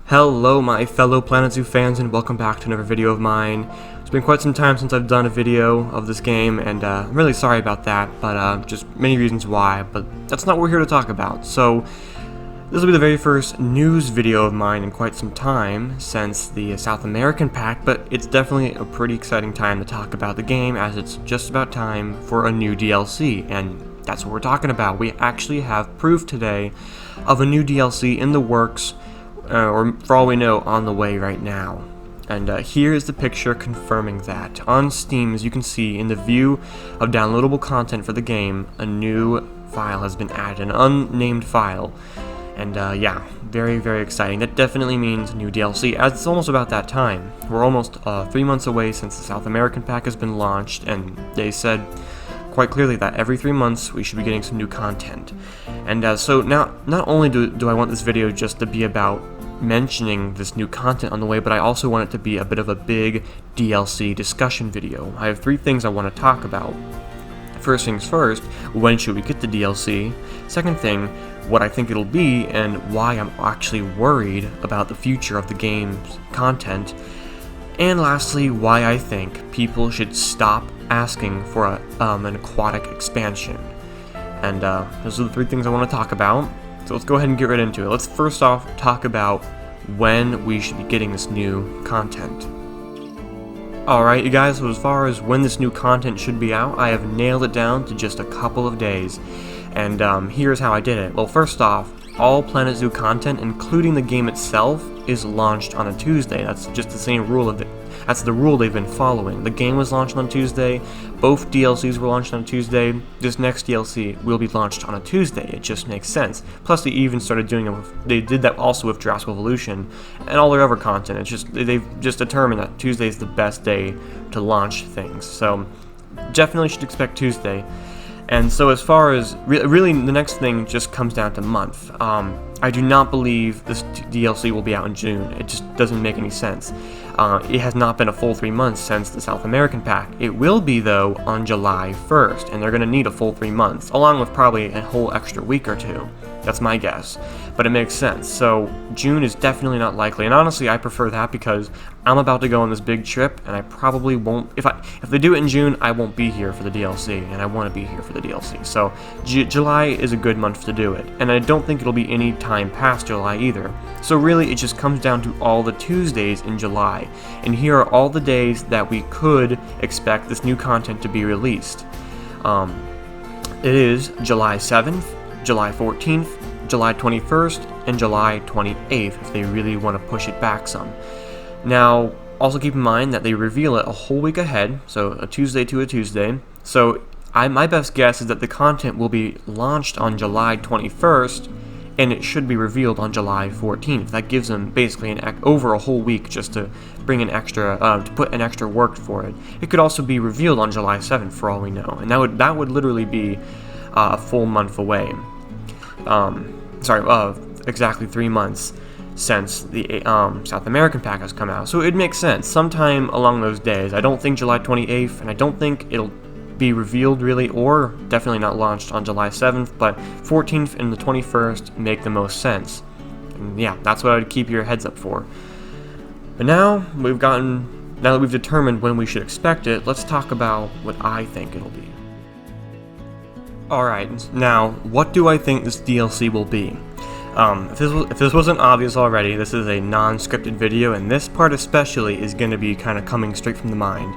Hello my fellow Planet Zoo fans, and welcome back to another video of mine. It's been quite some time since I've done a video of this game, and I'm really sorry about that, but just many reasons why, but that's not what we're here to talk about. So this will be the very first news video of mine in quite some time since the South American pack, but it's definitely a pretty exciting time to talk about the game, as it's just about time for a new DLC, and that's what we're talking about. We actually have proof today of a new DLC in the works, or for all we know, on the way right now. And here is the picture confirming that. On Steam, as you can see, in the view of downloadable content for the game, a new file has been added, an unnamed file. And yeah, very, very exciting. That definitely means new DLC, as it's almost about that time. We're almost 3 months away since the South American pack has been launched, and they said quite clearly that every 3 months we should be getting some new content. And so now, not only do I want this video just to be about mentioning this new content on the way, but I also want it to be a bit of a big DLC discussion video. I have 3 things I want to talk about. First things first, when should we get the DLC? Second thing, what I think it'll be and why I'm actually worried about the future of the game's content. And lastly, why I think people should stop asking for an aquatic expansion. And those are the 3 things I want to talk about. So let's go ahead and get right into it. Let's first off talk about when we should be getting this new content. Alright you guys, so as far as when this new content should be out, I have nailed it down to just a couple of days. And here's how I did it. Well, first off, all Planet Zoo content, including the game itself, is launched on a Tuesday. That's just the same rule of it. That's the rule they've been following. The game was launched on Tuesday, both DLCs were launched on Tuesday, this next DLC will be launched on a Tuesday. It just makes sense. Plus they even started doing it with, they did that also with Jurassic Evolution and all their other content. It's just, they've just determined that Tuesday is the best day to launch things. So definitely should expect Tuesday. And so as far as, really the next thing just comes down to month. I do not believe this DLC will be out in June. It just doesn't make any sense. It has not been a full 3 months since the South American pack. It will be, though, on July 1st, and they're going to need a full 3 months, along with probably a whole extra week or 2. That's my guess. But it makes sense. So June is definitely not likely, and honestly I prefer that because I'm about to go on this big trip, and I probably won't, if they do it in June, I won't be here for the DLC, and I want to be here for the DLC. So July is a good month to do it, and I don't think it'll be any time past July either. So really it just comes down to all the Tuesdays in July, and here are all the days that we could expect this new content to be released. It is July 7th, July 14th, July 21st, and July 28th if they really want to push it back some. Now, also keep in mind that they reveal it a whole week ahead, so a Tuesday to a Tuesday. So my best guess is that the content will be launched on July 21st, and it should be revealed on July 14th. That gives them basically over a whole week just to bring an extra, to put an extra work for it. It could also be revealed on July 7th for all we know, and that would literally be a full month away. Exactly 3 months since the South American pack has come out. So it makes sense, sometime along those days. I don't think July 28th, and I don't think it'll be revealed really, or definitely not launched on July 7th, but 14th and the 21st make the most sense. And yeah, that's what I would keep your heads up for. But now that we've determined when we should expect it, let's talk about what I think it'll be. Alright, now, what do I think this DLC will be? If this wasn't obvious already, this is a non-scripted video, and this part especially is going to be kind of coming straight from the mind.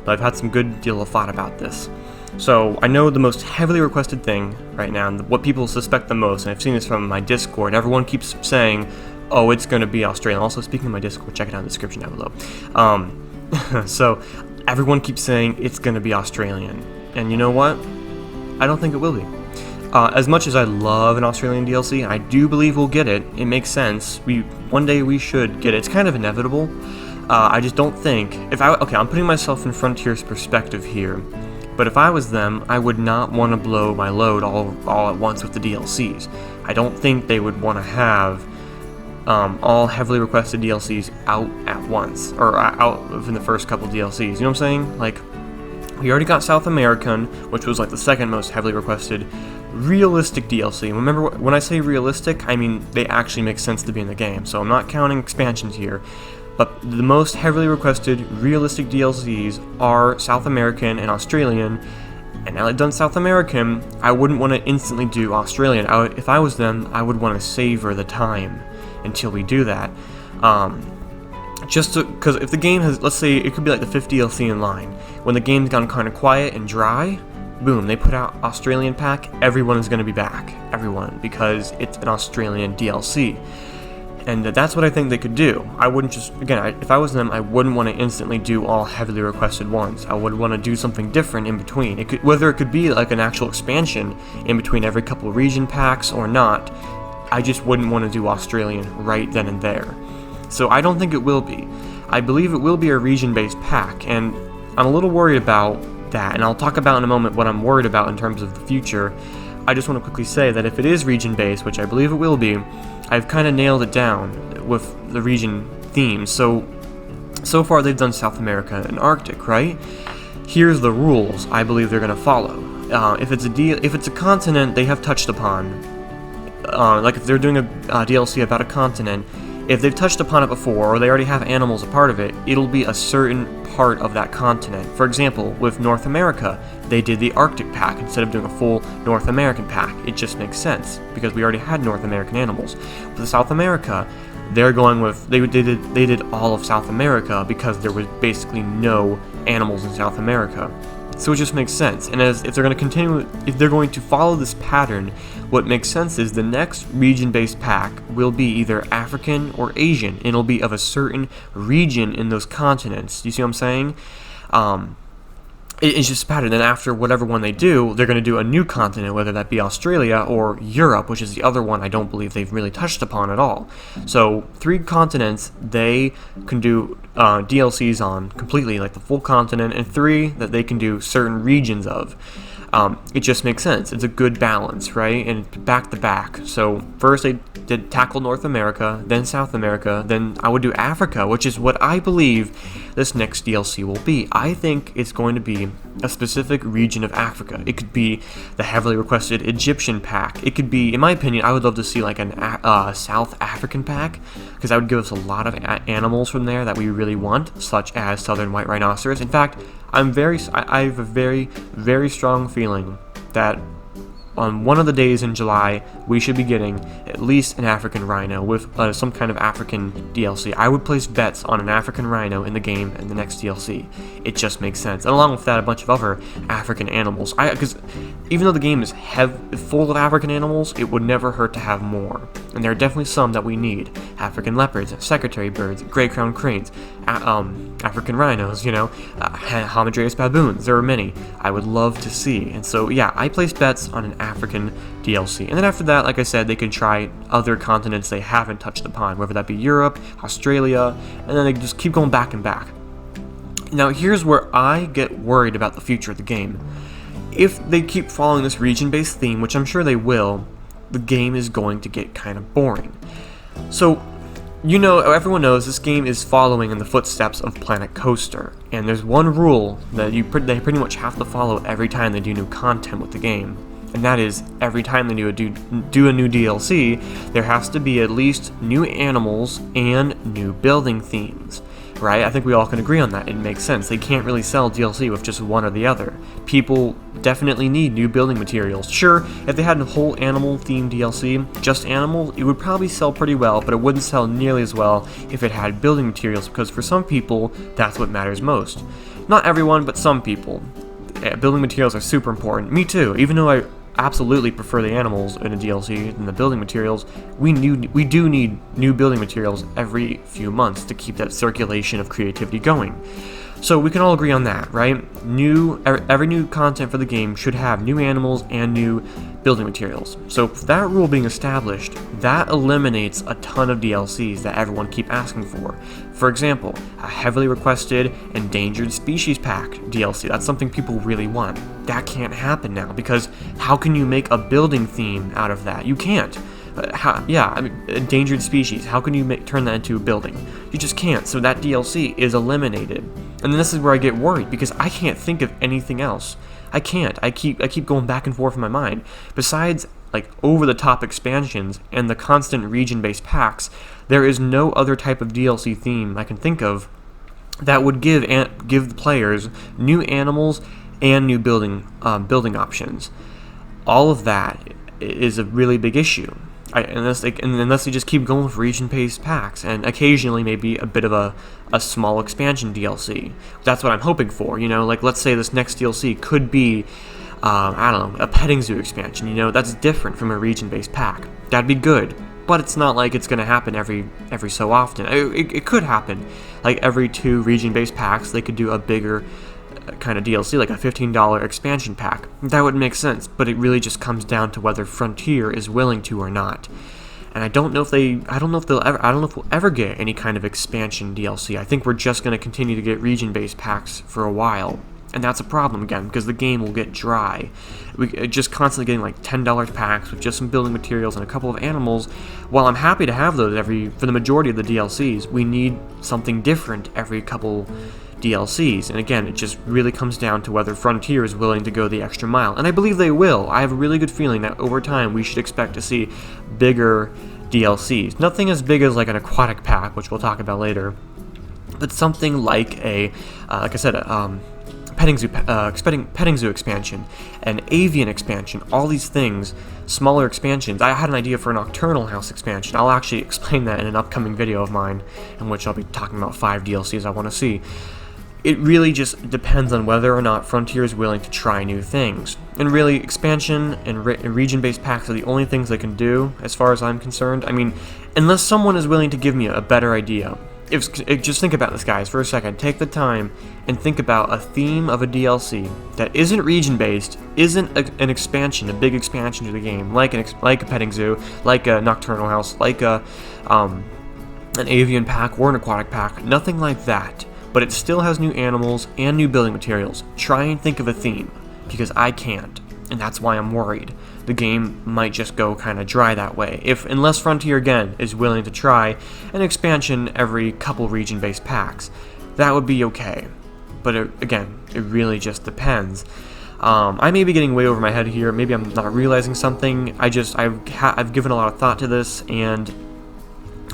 But I've had some good deal of thought about this. So, I know the most heavily requested thing right now, and what people suspect the most, and I've seen this from my Discord, everyone keeps saying, oh, it's going to be Australian. Also, speaking of my Discord, check it out in the description down below. So, everyone keeps saying it's going to be Australian. And you know what? I don't think it will be. As much as I love an Australian DLC, I do believe we'll get it. It makes sense. One day we should get it. It's kind of inevitable. I just don't think, okay, I'm putting myself in Frontier's perspective here, but if I was them, I would not want to blow my load all at once with the DLCs. I don't think they would want to have all heavily requested DLCs out at once, or out within the first couple DLCs, you know what I'm saying? Like, we already got South American, which was like the second most heavily requested realistic DLC. Remember, when I say realistic, I mean they actually make sense to be in the game, so I'm not counting expansions here. But the most heavily requested realistic DLCs are South American and Australian, and now that I've done South American, I wouldn't want to instantly do Australian. If I was them, I would want to savor the time until we do that. Just because if the game has, let's say, it could be like the 5th DLC in line, when the game's gone kind of quiet and dry, boom, they put out Australian pack, everyone is going to be back. Everyone, because it's an Australian DLC. And that's what I think they could do. I wouldn't just, again, if I was them, I wouldn't want to instantly do all heavily requested ones. I would want to do something different in between. Whether it could be like an actual expansion in between every couple of region packs or not, I just wouldn't want to do Australian right then and there. So I don't think it will be. I believe it will be a region-based pack, and I'm a little worried about that, and I'll talk about in a moment what I'm worried about in terms of the future. I just want to quickly say that if it is region-based, which I believe it will be, I've kind of nailed it down with the region theme. So far they've done South America and Arctic, right? Here's the rules I believe they're going to follow. If it's a continent they have touched upon, like if they're doing a DLC about a continent, if they've touched upon it before, or they already have animals a part of it, it'll be a certain part of that continent. For example, with North America, they did the Arctic pack instead of doing a full North American pack. It just makes sense, because we already had North American animals. With South America, they're going with, they did all of South America, because there was basically no animals in South America. So it just makes sense. And if they're going to follow this pattern, what makes sense is the next region-based pack will be either African or Asian, and it'll be of a certain region in those continents. Do you see what I'm saying? It's just a pattern. Then after whatever one they do, they're going to do a new continent, whether that be Australia or Europe, which is the other one I don't believe they've really touched upon at all. So 3 continents they can do DLCs on completely, like the full continent, and 3 that they can do certain regions of. It just makes sense. It's a good balance, right? And back to back. So first they did tackle North America, then South America, then I would do Africa, which is what I believe this next DLC will be. I think it's going to be a specific region of Africa. It could be the heavily requested Egyptian pack. It could be, in my opinion, I would love to see like an South African pack, because that would give us a lot of animals from there that we really want, such as southern white rhinoceros. In fact, I have a very, very strong feeling that on one of the days in July, we should be getting at least an African rhino with some kind of African DLC. I would place bets on an African rhino in the game in the next DLC. It just makes sense. And along with that, a bunch of other African animals. Because even though the game is full of African animals, it would never hurt to have more. And there are definitely some that we need. African leopards, secretary birds, gray-crowned cranes, African rhinos, Hamadryas baboons. There are many I would love to see. And so, yeah, I place bets on an African DLC. And then after that, like I said, they can try other continents they haven't touched upon, whether that be Europe, Australia, and then they just keep going back and back. Now, here's where I get worried about the future of the game. If they keep following this region-based theme, which I'm sure they will, the game is going to get kind of boring. So, everyone knows this game is following in the footsteps of Planet Coaster, and there's one rule that they pretty much have to follow every time they do new content with the game, and that is every time they do a new DLC, there has to be at least new animals and new building themes. Right? I think we all can agree on that. It makes sense. They can't really sell DLC with just one or the other. People definitely need new building materials. Sure, if they had a whole animal-themed DLC, just animals, it would probably sell pretty well, but it wouldn't sell nearly as well if it had building materials, because for some people, that's what matters most. Not everyone, but some people. Building materials are super important. Me too. Even though I absolutely prefer the animals in a DLC than the building materials, we do need new building materials every few months to keep that circulation of creativity going. So we can all agree on that, right? Every new content for the game should have new animals and new building materials. So that rule being established, that eliminates a ton of DLCs that everyone keep asking for. For example, a heavily requested endangered species pack DLC. That's something people really want. That can't happen now, because how can you make a building theme out of that? You can't. Endangered species. How can you turn that into a building? You just can't. So that DLC is eliminated. And then this is where I get worried, because I can't think of anything else. I can't. I keep going back and forth in my mind. Besides, like, over-the-top expansions and the constant region-based packs, there is no other type of DLC theme I can think of that would give the players new animals and new building options. All of that is a really big issue. Unless they just keep going with region-based packs, and occasionally maybe a bit of a small expansion DLC. That's what I'm hoping for, you know, like let's say this next DLC could be, I don't know, a petting zoo expansion, you know, that's different from a region-based pack. That'd be good, but it's not like it's going to happen every so often. It could happen, like every 2 region-based packs, they could do a bigger kind of DLC, like a $15 expansion pack. That would make sense, but it really just comes down to whether Frontier is willing to or not. And I don't know if we'll ever get any kind of expansion DLC. I think we're just going to continue to get region-based packs for a while. And that's a problem again, because the game will get dry. We just constantly getting like $10 packs with just some building materials and a couple of animals. While I'm happy to have those for the majority of the DLCs, we need something different every couple DLCs, and again, it just really comes down to whether Frontier is willing to go the extra mile, and I believe they will. I have a really good feeling that over time we should expect to see bigger DLCs. Nothing as big as like an aquatic pack, which we'll talk about later, but something like like I said, petting zoo expansion, an avian expansion, all these things, smaller expansions. I had an idea for a nocturnal house expansion. I'll actually explain that in an upcoming video of mine, in which I'll be talking about 5 DLCs I want to see. It really just depends on whether or not Frontier is willing to try new things. And really, expansion and region-based packs are the only things they can do, as far as I'm concerned. I mean, unless someone is willing to give me a better idea. Just think about this, guys, for a second. Take the time and think about a theme of a DLC that isn't region-based, isn't an expansion, a big expansion to the game, like a petting zoo, like a nocturnal house, like an avian pack or an aquatic pack, nothing like that. But it still has new animals and new building materials. Try and think of a theme, because I can't, and that's why I'm worried. The game might just go kind of dry that way, unless Frontier again is willing to try an expansion every couple region-based packs. That would be okay, but again, it really just depends. I may be getting way over my head here. Maybe I'm not realizing something. I've given a lot of thought to this, and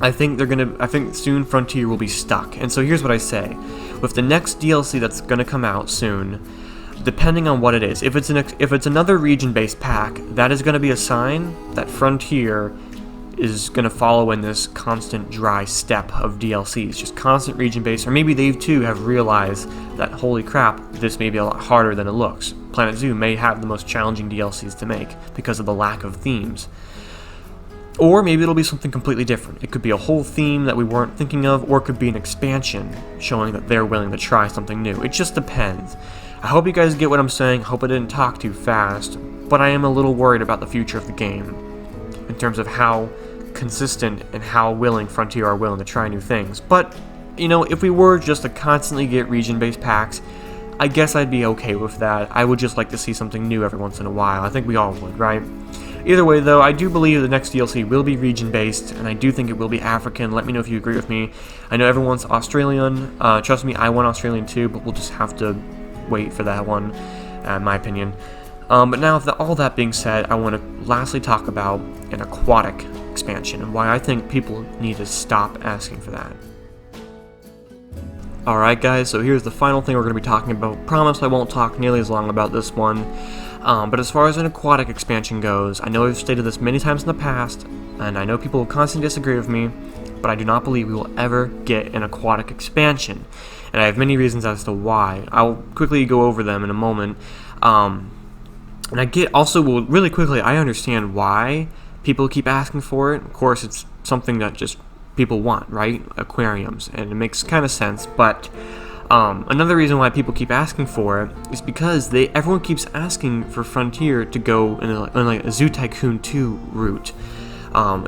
I think soon Frontier will be stuck. And so here's what I say. With the next DLC that's going to come out soon, depending on what it is, if it's another region-based pack, that is going to be a sign that Frontier is going to follow in this constant dry step of DLCs, just constant region-based, or maybe they too have realized that, holy crap, this may be a lot harder than it looks. Planet Zoo may have the most challenging DLCs to make because of the lack of themes. Or maybe it'll be something completely different. It could be a whole theme that we weren't thinking of, or it could be an expansion showing that they're willing to try something new. It just depends. I hope you guys get what I'm saying. Hope I didn't talk too fast, but I am a little worried about the future of the game in terms of how consistent and how willing Frontier are willing to try new things. But, you know, if we were just to constantly get region-based packs, I guess I'd be okay with that. I would just like to see something new every once in a while. I think we all would, right? Either way, though, I do believe the next DLC will be region-based, and I do think it will be African. Let me know if you agree with me. I know everyone's Australian. Trust me, I want Australian too, but we'll just have to wait for that one, in my opinion. But now, all that being said, I want to lastly talk about an aquatic expansion, and why I think people need to stop asking for that. Alright guys, so here's the final thing we're going to be talking about. Promise I won't talk nearly as long about this one. But as far as an aquatic expansion goes, I know I've stated this many times in the past, and I know people will constantly disagree with me, but I do not believe we will ever get an aquatic expansion. And I have many reasons as to why. I'll quickly go over them in a moment. And really quickly, I understand why people keep asking for it. Of course, it's something that just people want, right? Aquariums, and it makes kind of sense, but another reason why people keep asking for it is because everyone keeps asking for Frontier to go in like a Zoo Tycoon 2 route,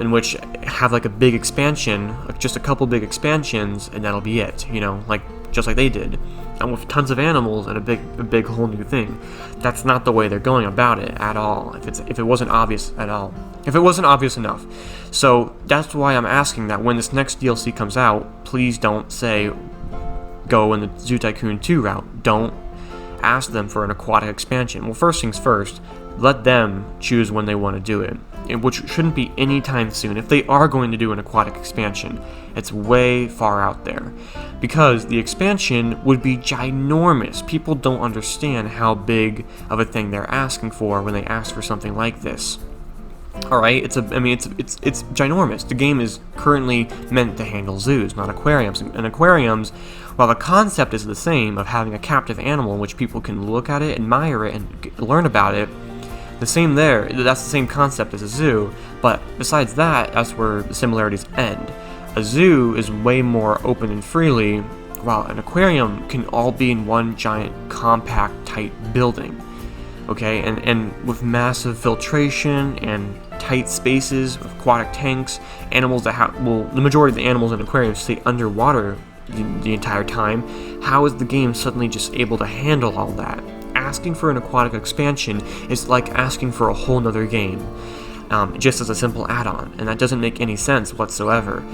in which have like a big expansion, just a couple big expansions, and that'll be it, you know, just like they did, and with tons of animals and a big whole new thing. That's not the way they're going about it at all. If it wasn't obvious at all, if it wasn't obvious enough. So that's why I'm asking that when this next DLC comes out, please don't say go in the Zoo Tycoon 2 route. Don't ask them for an aquatic expansion. Well, first things first, let them choose when they want to do it, which shouldn't be anytime soon. If they are going to do an aquatic expansion, it's way far out there, because the expansion would be ginormous. People don't understand how big of a thing they're asking for when they ask for something like this. Alright, it's ginormous. The game is currently meant to handle zoos, not aquariums. And aquariums, while the concept is the same of having a captive animal in which people can look at it, admire it, and learn about it, that's the same concept as a zoo, but besides that, that's where the similarities end. A zoo is way more open and freely, while an aquarium can all be in one giant, compact, tight building. Okay, and with massive filtration and tight spaces, with aquatic tanks, animals that the majority of the animals in aquariums stay underwater the entire time. How is the game suddenly just able to handle all that? Asking for an aquatic expansion is like asking for a whole nother game, just as a simple add-on, and that doesn't make any sense whatsoever.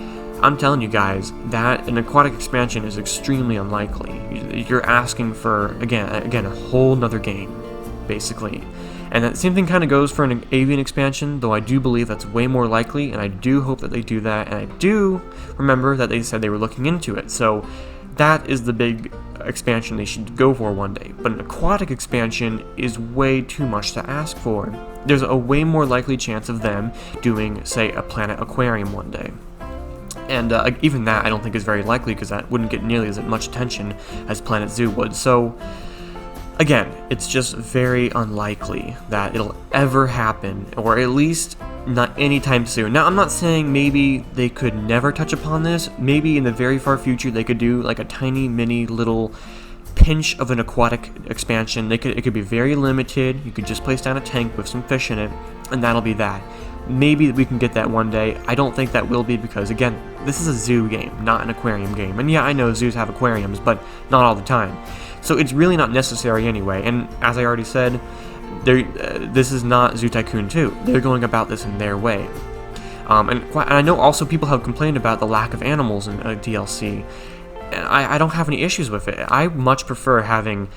I'm telling you guys that an aquatic expansion is extremely unlikely. You're asking for, again, a whole nother game, basically. And that same thing kind of goes for an avian expansion, though I do believe that's way more likely, and I do hope that they do that, and I do remember that they said they were looking into it, so that is the big expansion they should go for one day. But an aquatic expansion is way too much to ask for. There's a way more likely chance of them doing, say, a Planet Aquarium one day. And even that I don't think is very likely, because that wouldn't get nearly as much attention as Planet Zoo would. So, again, it's just very unlikely that it'll ever happen, or at least not anytime soon. Now, I'm not saying maybe they could never touch upon this. Maybe in the very far future they could do like a tiny mini little pinch of an aquatic expansion. It could be very limited. You could just place down a tank with some fish in it, and that'll be that. Maybe we can get that one day. I don't think that will be, because again, this is a zoo game, not an aquarium game. And yeah, I know zoos have aquariums, but not all the time. So it's really not necessary anyway. And as I already said, this is not Zoo Tycoon 2. They're going about this in their way. And I know also people have complained about the lack of animals in DLC. And I don't have any issues with it. I much prefer having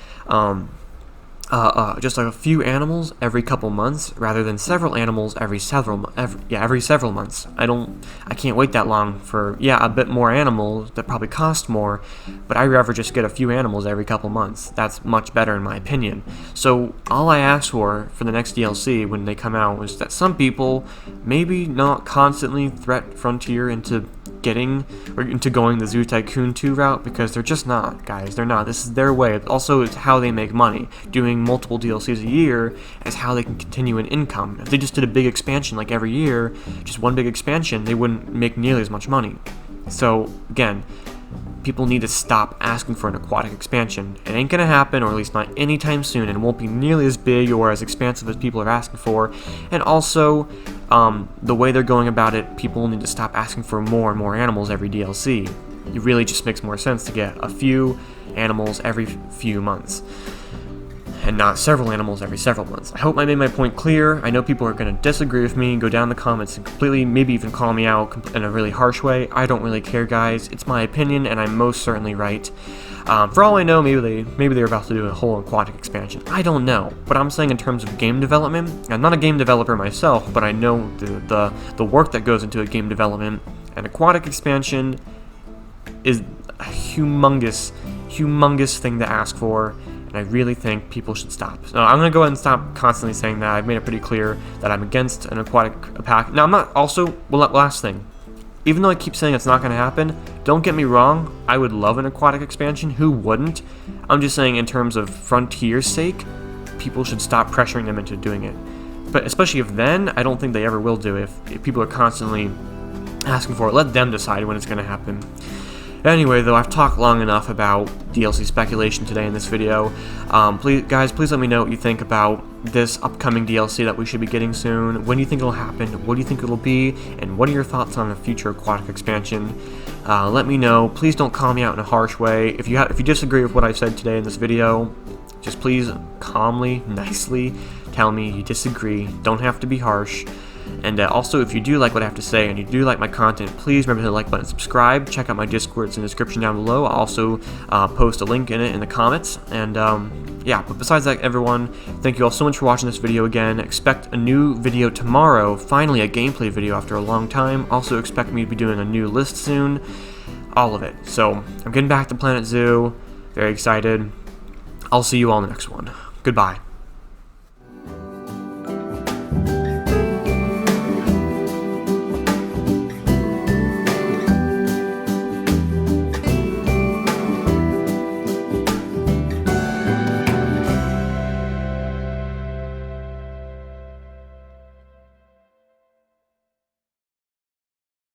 just like a few animals every couple months, rather than several animals every several months. I can't wait that long for a bit more animals that probably cost more, but I'd rather just get a few animals every couple months. That's much better in my opinion. So all I ask for the next DLC when they come out is that some people maybe not constantly threat Frontier into going the Zoo Tycoon 2 route, because they're just not, guys. They're not. This is their way. Also, it's how they make money. Doing multiple DLCs a year is how they can continue an income. If they just did a big expansion like every year, just one big expansion, they wouldn't make nearly as much money. So, again, people need to stop asking for an aquatic expansion. It ain't gonna happen, or at least not anytime soon, and it won't be nearly as big or as expansive as people are asking for. And also, the way they're going about it, people need to stop asking for more and more animals every DLC. It really just makes more sense to get a few animals every few months, and not several animals every several months. I hope I made my point clear. I know people are going to disagree with me, go down in the comments and completely, maybe even call me out in a really harsh way. I don't really care, guys. It's my opinion, and I'm most certainly right. For all I know, maybe they're about to do a whole aquatic expansion. I don't know. But I'm saying in terms of game development, I'm not a game developer myself, but I know the work that goes into a game development. An aquatic expansion is a humongous thing to ask for, and I really think people should stop. So I'm going to go ahead and stop constantly saying that. I've made it pretty clear that I'm against an aquatic pack. Now, I'm not also, last thing, even though I keep saying it's not going to happen, don't get me wrong, I would love an aquatic expansion. Who wouldn't? I'm just saying in terms of Frontier's sake, people should stop pressuring them into doing it. But especially if then, I don't think they ever will do it. If people are constantly asking for it, let them decide when it's going to happen. Anyway, though, I've talked long enough about DLC speculation today in this video. Please let me know what you think about this upcoming DLC that we should be getting soon. When do you think it'll happen? What do you think it'll be? And what are your thoughts on a future aquatic expansion? Let me know. Please don't call me out in a harsh way. If you disagree with what I said today in this video, just please calmly, nicely tell me you disagree. Don't have to be harsh. And also, if you do like what I have to say and you do like my content, please remember to hit the like button and subscribe. Check out my Discord, it's in the description down below. I'll also post a link in it in the comments. And yeah, but besides that, everyone, thank you all so much for watching this video again. Expect a new video tomorrow, finally a gameplay video after a long time. Also expect me to be doing a new list soon. All of it. So, I'm getting back to Planet Zoo. Very excited. I'll see you all in the next one. Goodbye.